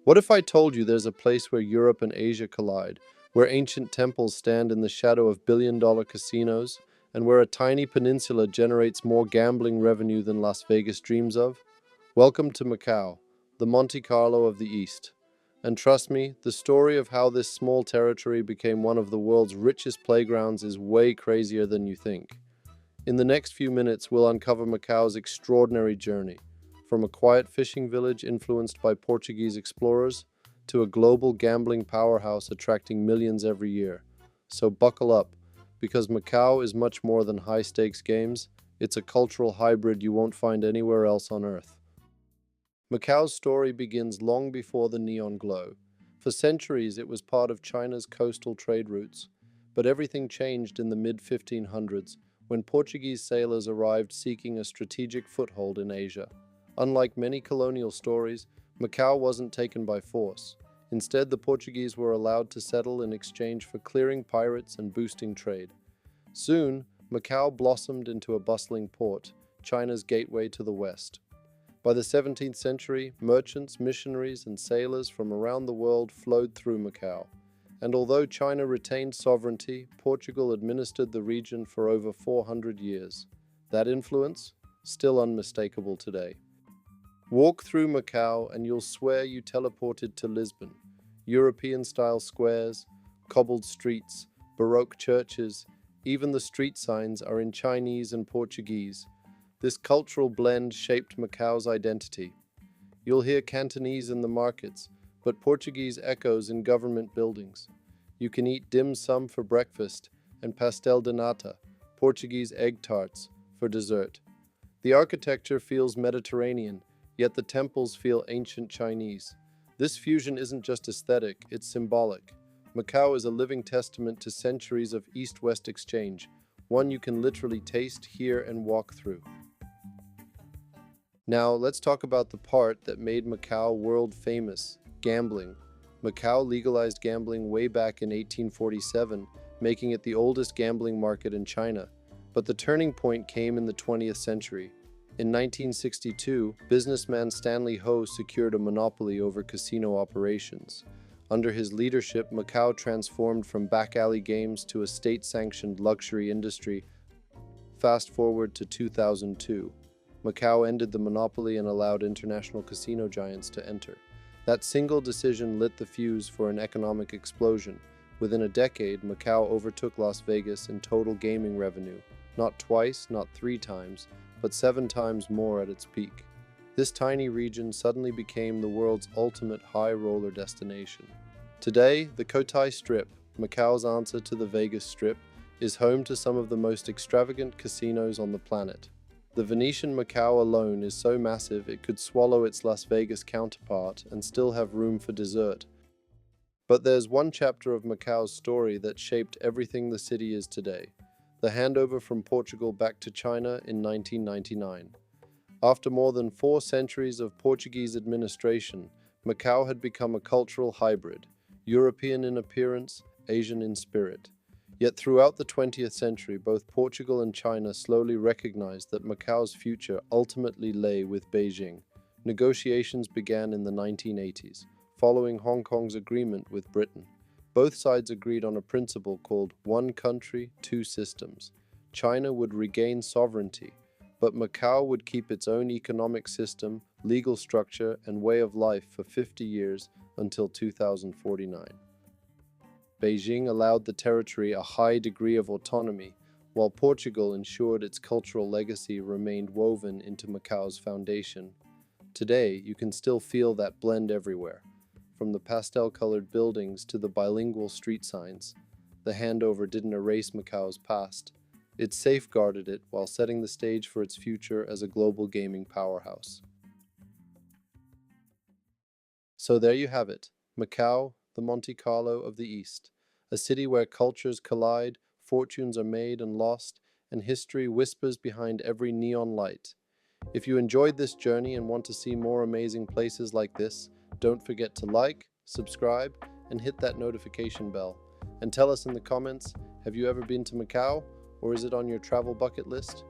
What if I told you there's a place where Europe and Asia collide, where ancient temples stand in the shadow of billion-dollar casinos, and where a tiny peninsula generates more gambling revenue than Las Vegas dreams of? Welcome to Macau, the Monte Carlo of the East. And trust me, the story of how this small territory became one of the world's richest playgrounds is way crazier than you think. In the next few minutes, we'll uncover Macau's extraordinary journey, from a quiet fishing village influenced by Portuguese explorers to a global gambling powerhouse attracting millions every year. So buckle up, because Macau is much more than high-stakes games. It's a cultural hybrid you won't find anywhere else on Earth. Macau's story begins long before the neon glow. For centuries, it was part of China's coastal trade routes. But everything changed in the mid-1500s, when Portuguese sailors arrived seeking a strategic foothold in Asia. Unlike many colonial stories, Macau wasn't taken by force. Instead, the Portuguese were allowed to settle in exchange for clearing pirates and boosting trade. Soon, Macau blossomed into a bustling port, China's gateway to the West. By the 17th century, merchants, missionaries, and sailors from around the world flowed through Macau. And although China retained sovereignty, Portugal administered the region for over 400 years. That influence, still unmistakable today. Walk through Macau and you'll swear you teleported to Lisbon. European-style squares, cobbled streets, Baroque churches, even the street signs are in Chinese and Portuguese. This cultural blend shaped Macau's identity. You'll hear Cantonese in the markets, but Portuguese echoes in government buildings. You can eat dim sum for breakfast and pastel de nata, Portuguese egg tarts, for dessert. The architecture feels Mediterranean, yet the temples feel ancient Chinese. This fusion isn't just aesthetic, it's symbolic. Macau is a living testament to centuries of East-West exchange, one you can literally taste, hear, and walk through. Now, let's talk about the part that made Macau world famous, gambling. Macau legalized gambling way back in 1847, making it the oldest gambling market in China. But the turning point came in the 20th century. In 1962, businessman Stanley Ho secured a monopoly over casino operations. Under his leadership, Macau transformed from back-alley games to a state-sanctioned luxury industry. Fast forward to 2002. Macau ended the monopoly and allowed international casino giants to enter. That single decision lit the fuse for an economic explosion. Within a decade, Macau overtook Las Vegas in total gaming revenue, not twice, not 3 times, but 7 times more at its peak. This tiny region suddenly became the world's ultimate high roller destination. Today, the Cotai Strip, Macau's answer to the Vegas Strip, is home to some of the most extravagant casinos on the planet. The Venetian Macau alone is so massive it could swallow its Las Vegas counterpart and still have room for dessert. But there's one chapter of Macau's story that shaped everything the city is today: the handover from Portugal back to China in 1999. After more than 4 centuries of Portuguese administration, Macau had become a cultural hybrid, European in appearance, Asian in spirit. Yet throughout the 20th century, both Portugal and China slowly recognized that Macau's future ultimately lay with Beijing. Negotiations began in the 1980s, following Hong Kong's agreement with Britain. Both sides agreed on a principle called one country, two systems. China would regain sovereignty, but Macau would keep its own economic system, legal structure, and way of life for 50 years until 2049. Beijing allowed the territory a high degree of autonomy, while Portugal ensured its cultural legacy remained woven into Macau's foundation. Today, you can still feel that blend everywhere, from the pastel-colored buildings to the bilingual street signs. The handover didn't erase Macau's past. It safeguarded it while setting the stage for its future as a global gaming powerhouse. So there you have it, Macau, the Monte Carlo of the East, a city where cultures collide, fortunes are made and lost, and history whispers behind every neon light. If you enjoyed this journey and want to see more amazing places like this, don't forget to like, subscribe, and hit that notification bell. And tell us in the comments, have you ever been to Macau, or is it on your travel bucket list?